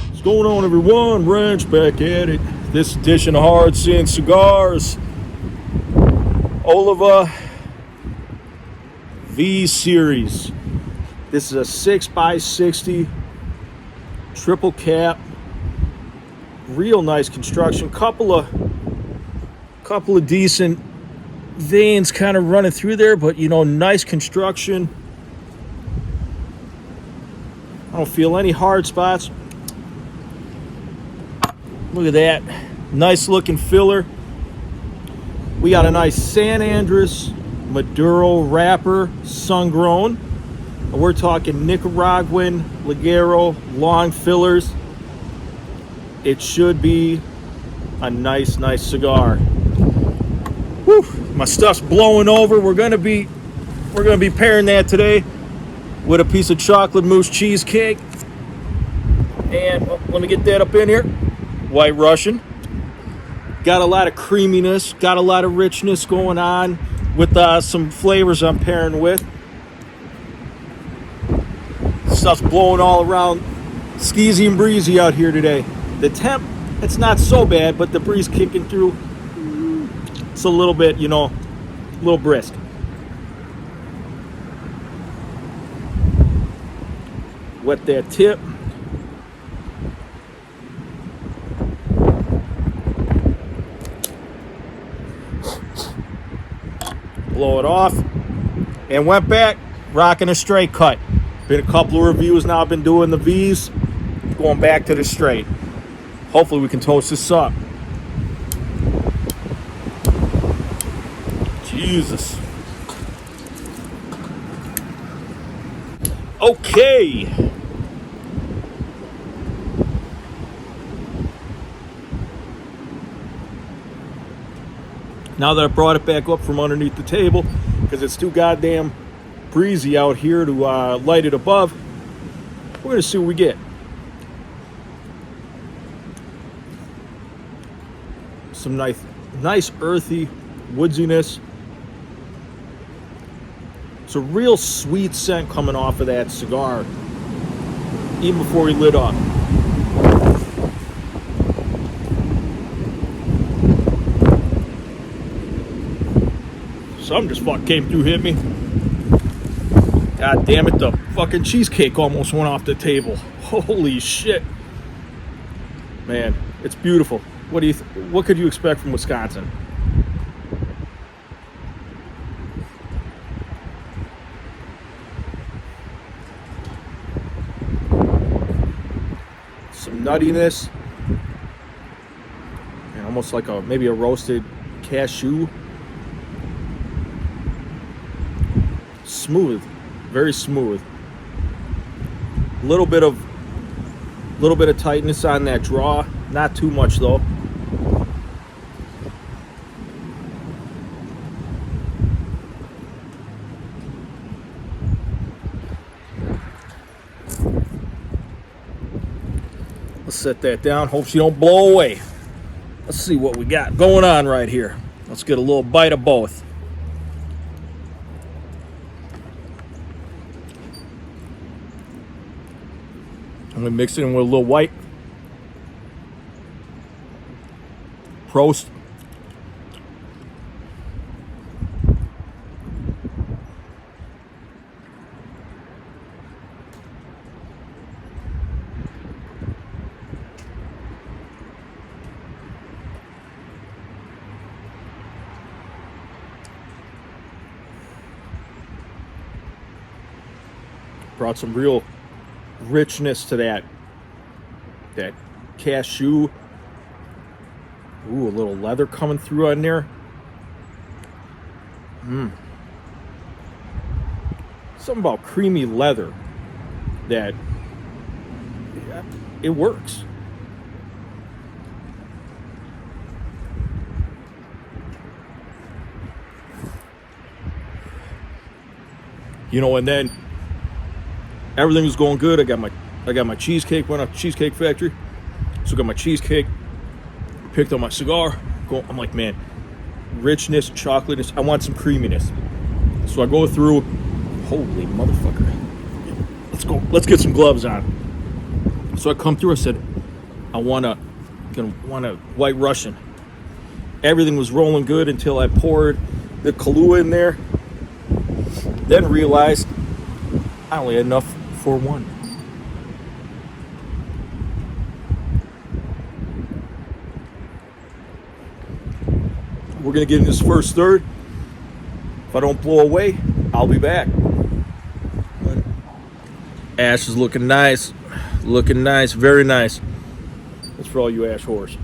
What's going on, everyone? Ranch back at it. This edition of Hard Sin Cigars, Oliva V Series. This is a 6x60 triple cap. Real nice construction. Couple of decent veins kind of running through there, but you know, nice construction. I don't feel any hard spots. Look at that. Nice looking filler. We got a nice San Andres Maduro wrapper, sun grown. We're talking Nicaraguan Ligero long fillers. It should be a nice cigar. Whew, my stuff's blowing over. We're gonna be pairing that today with a piece of chocolate mousse cheesecake. And let me get that up in here. White Russian. Got a lot of creaminess, got a lot of richness going on with some flavors I'm pairing with. Stuff's blowing all around. Skeezy and breezy out here today. The temp, it's not so bad, but the breeze kicking through, it's a little bit, you know, a little brisk. Wet that tip. Blow it off, and went back rocking a straight cut. Been a couple of reviews now. I've been doing the V's, going back to the straight. Hopefully we can toast this up. Jesus. Okay. Now that I brought it back up from underneath the table, because it's too goddamn breezy out here to light it above, we're going to see what we get. Some nice earthy woodsiness. It's a real sweet scent coming off of that cigar, even before he lit up. Something just fucking came through, hit me. God damn it, the fucking cheesecake almost went off the table. Holy shit. Man, it's beautiful. What could you expect from Wisconsin? Some nuttiness. And almost like maybe a roasted cashew. Smooth, very smooth. Little bit of tightness on that draw, not too much though. Let's set that down. Hope she don't blow away. Let's see what we got going on right here. Let's get a little bite of both. I'm going to mix it in with a little white. Prost. Brought some real richness to that cashew. Ooh, a little leather coming through on there. Something about creamy leather that it works. You know, and then everything was going good. I got my cheesecake, went up to Cheesecake Factory. So got my cheesecake, picked up my cigar. I'm like, man, richness, chocolateness. I want some creaminess. So I go through. Holy motherfucker! Let's go. Let's get some gloves on. So I come through. I said, I want a White Russian. Everything was rolling good until I poured the Kahlua in there. Then realized I only had enough for one. We're gonna get in this first third. If I don't blow away, I'll be back. Ash is looking nice. Looking nice, very nice. That's for all you Ash whores.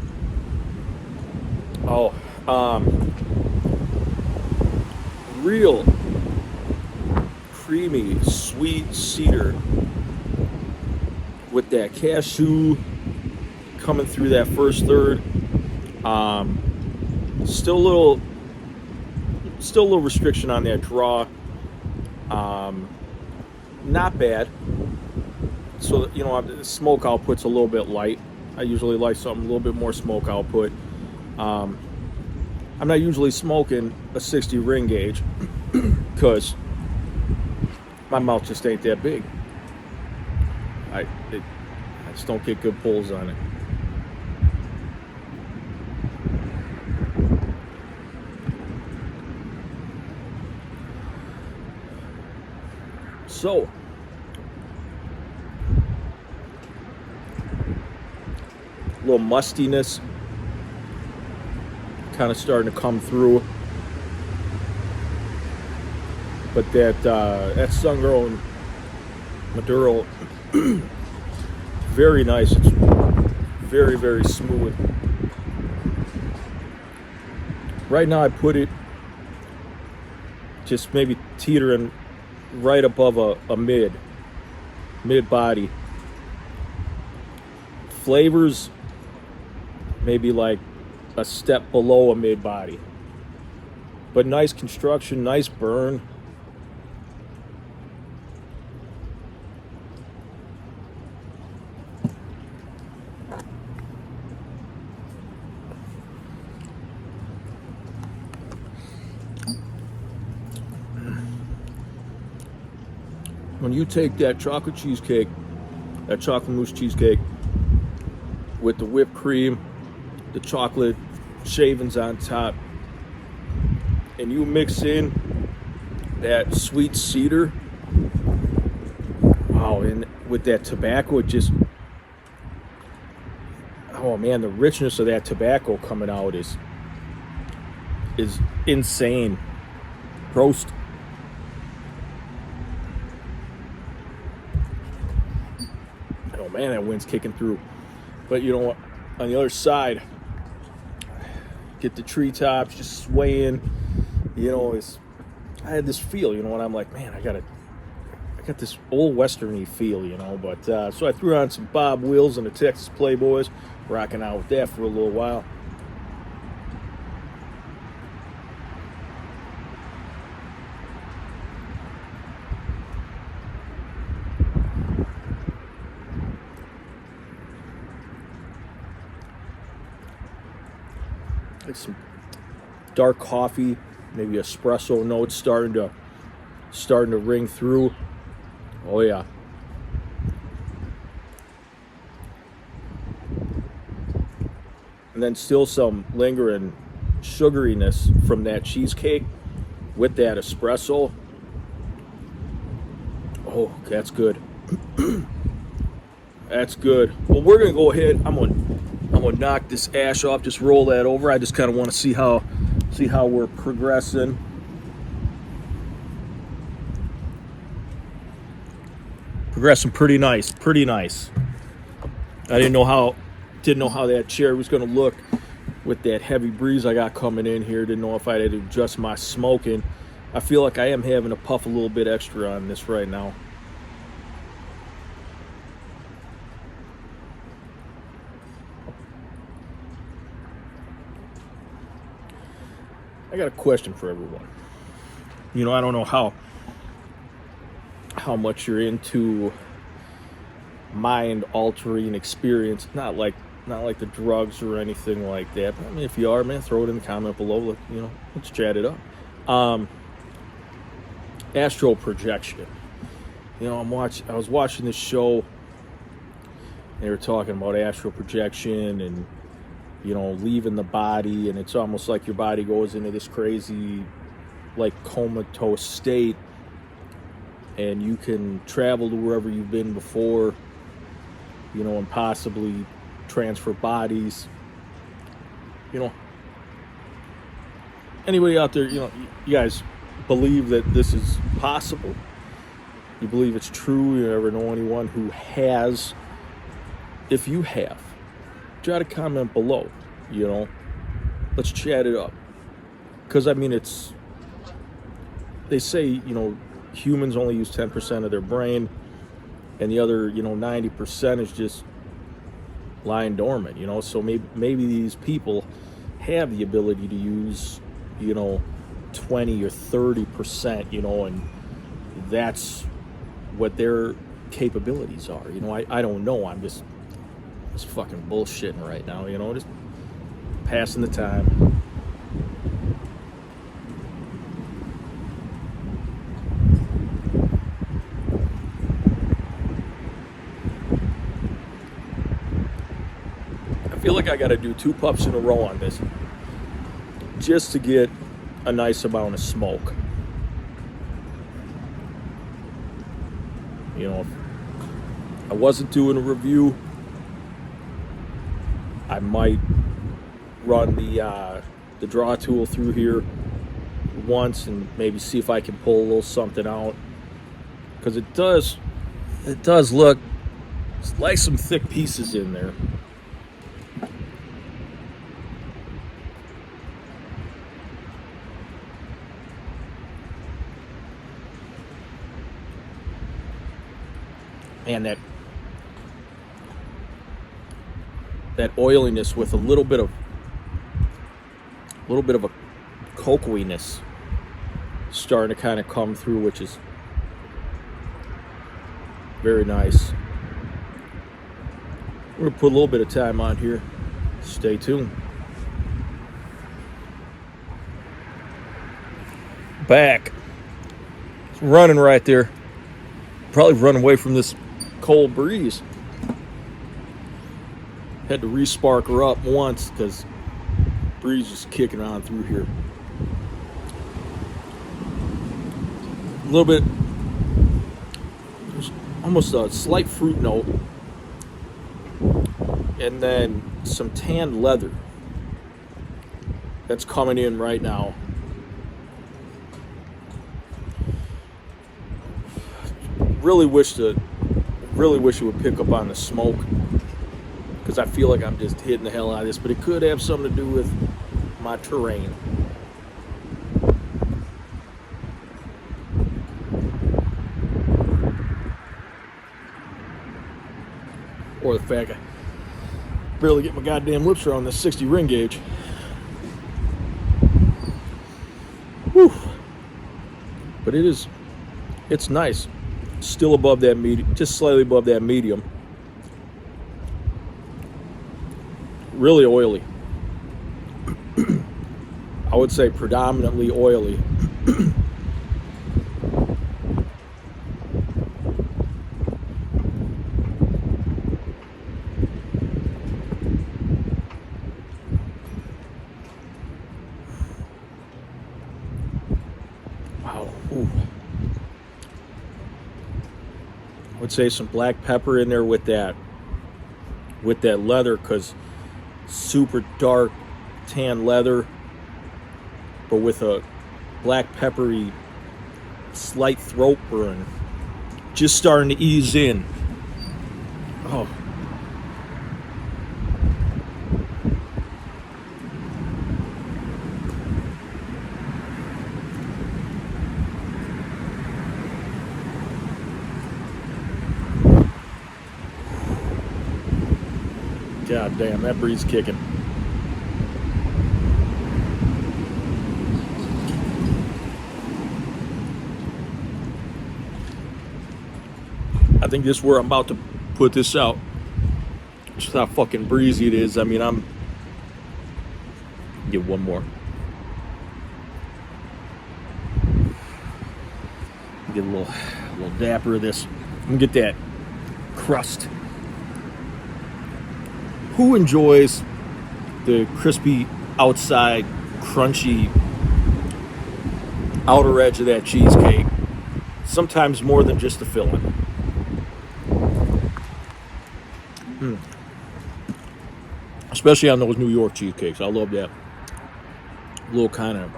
Oh, real creamy, sweet cedar with that cashew coming through that first third. Still a little restriction on that draw. Not bad. So, the smoke output's a little bit light. I usually like something a little bit more smoke output. I'm not usually smoking a 60 ring gauge because my mouth just ain't that big. I just don't get good pulls on it. So, a little mustiness kind of starting to come through, but that sun-grown Maduro, very nice. It's very, very smooth. Right now I put it just maybe teetering right above a mid body. Flavors maybe like a step below a mid body, but nice construction, nice burn. When you take that chocolate cheesecake, that chocolate mousse cheesecake with the whipped cream, the chocolate shavings on top, and you mix in that sweet cedar, wow, and with that tobacco, it just, oh man, the richness of that tobacco coming out is insane. Prost. Oh man, that wind's kicking through. But you know what? On the other side, get the treetops just swaying. I had this feel, and I'm like, man, I got this old westerny feel, But so I threw on some Bob Wills and the Texas Playboys, rocking out with that for a little while. Like some dark coffee, maybe espresso notes starting to ring through. Oh yeah. And then still some lingering sugariness from that cheesecake with that espresso. Oh, that's good. That's good. Well, we're gonna go ahead. I'm gonna knock this ash off. Just roll that over. I just kind of want to see how we're progressing. Progressing pretty nice. I didn't know how that chair was going to look with that heavy breeze I got coming in here. Didn't know if I had to adjust my smoking. I feel like I am having to puff a little bit extra on this right now. I got a question for everyone. I don't know how much you're into mind-altering experience. Not like not like the drugs or anything like that. But, I mean, if you are, man, throw it in the comment below. Let's chat it up. Astral projection. I was watching this show. They were talking about astral projection and, leaving the body, and it's almost like your body goes into this crazy, like, comatose state, and you can travel to wherever you've been before, and possibly transfer bodies. Anybody out there, you guys believe that this is possible? You believe it's true? You ever know anyone who has? If you have, try to comment below, let's chat it up. Because, I mean, they say, humans only use 10% of their brain, and the other, 90% is just lying dormant, so maybe these people have the ability to use, 20 or 30%, and that's what their capabilities are. I don't know. I'm just fucking bullshitting right now, just passing the time. I feel like I got to do 2 puffs in a row on this just to get a nice amount of smoke. If I wasn't doing a review, I might run the draw tool through here once and maybe see if I can pull a little something out, because it does look like some thick pieces in there. And that oiliness with a little bit of a cocoiness starting to kind of come through, which is very nice. We're gonna put a little bit of time on here. Stay tuned. Back. It's running right there. Probably run away from this cold breeze. Had to re-spark her up once because breeze is kicking on through here. A little bit, there's almost a slight fruit note, and then some tanned leather that's coming in right now. Really wish it would pick up on the smoke, because I feel like I'm just hitting the hell out of this, but it could have something to do with my terrain. Or the fact I barely get my goddamn lips around this 60 ring gauge. Whew. But it's nice. Still above that medium, just slightly above that medium. Really oily. I would say predominantly oily. Wow. Ooh. I would say some black pepper in there with that leather, because super dark tan leather, but with a black peppery slight throat burn just starting to ease in. Oh, god damn, that breeze kicking. I think this is where I'm about to put this out. Just how fucking breezy it is. I mean, get one more. Get a little dapper of this. And get that crust. Who enjoys the crispy outside, crunchy outer edge of that cheesecake? Sometimes more than just the filling. Especially on those New York cheesecakes. I love that. A little kind of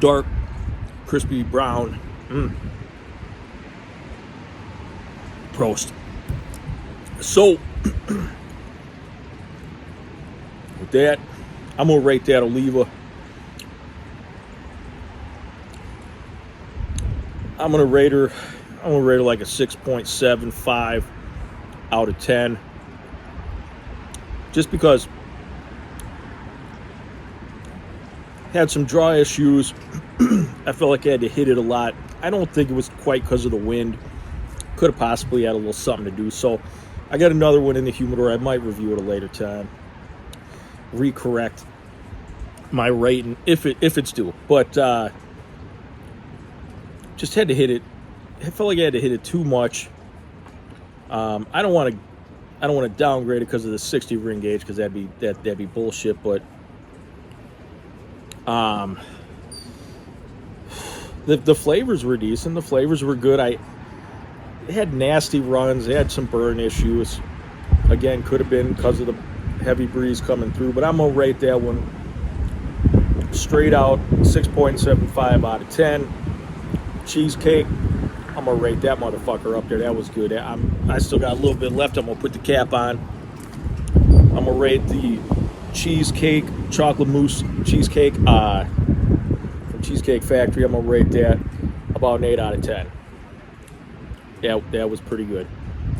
dark, crispy brown. Prost. So, with that, I'm going to rate that Oliva. I'm going to rate her like a 6.75 out of 10. Just because had some draw issues. I felt like I had to hit it a lot. I don't think it was quite because of the wind. Could have possibly had a little something to do. So I got another one in the humidor. I might review it a later time. Recorrect my rating if it's due. But just had to hit it. I felt like I had to hit it too much. I don't want to downgrade it because of the 60 ring gauge, because that'd be bullshit. But the flavors were decent. The flavors were good. It had nasty runs. It had some burn issues. Again, could have been because of the heavy breeze coming through. But I'm gonna rate that one straight out 6.75 out of 10. Cheesecake, I'm gonna rate that motherfucker up there. That was good. I still got a little bit left. I'm gonna put the cap on. I'm gonna rate the cheesecake, chocolate mousse cheesecake from Cheesecake Factory. I'm gonna rate that about an 8 out of 10. Yeah, that was pretty good.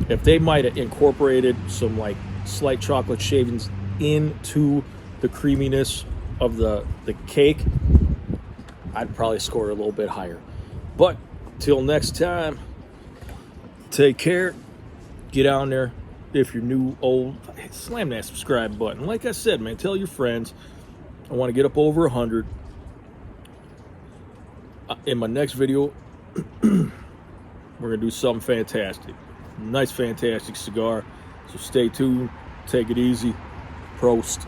If they might have incorporated some like slight chocolate shavings into the creaminess of the cake, I'd probably score a little bit higher. But till next time, take care. Get on there. If you're new, old, slam that subscribe button. Like I said, man, tell your friends. I want to get up over 100. In my next video, we're going to do something fantastic. Nice, fantastic cigar. So stay tuned. Take it easy. Prost.